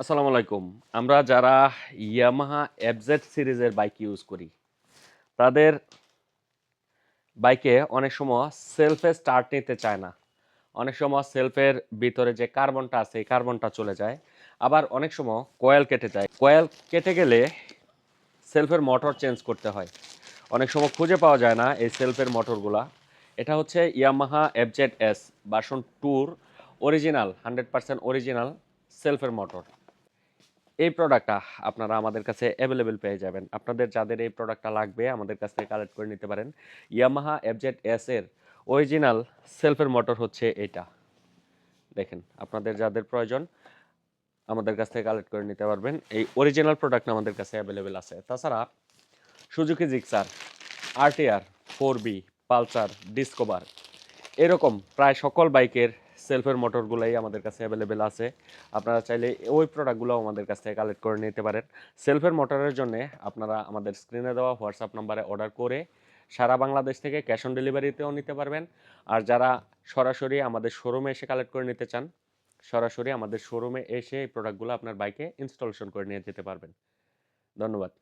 আসসালামু আলাইকুম। আমরা যারা ইয়ামাহা এফজেড সিরিজের বাইক ইউজ করি, তাদের বাইকে অনেক সময় সেলফে স্টার্ট নিতে চায় না। অনেক সময় সেলফের ভিতরে যে কার্বনটা আছে, এই কার্বনটা চলে যায়। আবার অনেক সময় কয়েল কেটে যায়। কয়েল কেটে গেলে সেলফের মোটর চেঞ্জ করতে হয়। অনেক সময় খুঁজে পাওয়া যায় না এই সেলফের মোটরগুলা। এটা হচ্ছে Yamaha FZ S version 2 original 100% original সেলফের মোটর। এই প্রোডাক্টটা আপনারা আমাদের কাছে অ্যাভেলেবেল পেয়ে যাবেন। আপনাদের যাদের এই প্রোডাক্টটা লাগবে আমাদের কাছ থেকে কালেক্ট করে নিতে পারেন। ইয়ামাহা এফজেড এস এর অরিজিনাল সেলফের মোটর হচ্ছে এটা। দেখেন, আপনাদের যাদের প্রয়োজন আমাদের কাছ থেকে কালেক্ট করে নিতে পারবেন। এই অরিজিনাল প্রোডাক্ট আমাদের কাছে অ্যাভেলেবেল আছে। তাছাড়া সুজুকি জিক্সার, আরটিআর, 4বি, পালসার, ডিসকভার এরকম প্রায় সকল বাইকের সেলফের মোটরগুলাই আমাদের কাছে অ্যাভেলেবেল আছে। আপনারা চাইলে ওই প্রোডাক্টগুলোও আমাদের কাছ থেকে কালেক্ট করে নিতে পারেন। সেলফের মোটরের জন্য আপনারা আমাদের স্ক্রিনে দেওয়া হোয়াটসঅ্যাপ নাম্বারে অর্ডার করে সারা বাংলাদেশ থেকে ক্যাশ অন ডেলিভারিতেও নিতে পারবেন। আর যারা সরাসরি আমাদের শোরুমে এসে কালেক্ট করে নিতে চান, সরাসরি আমাদের শোরুমে এসে এই প্রোডাক্টগুলো আপনার বাইকে ইনস্টলেশন করে নিয়ে যেতে পারবেন। ধন্যবাদ।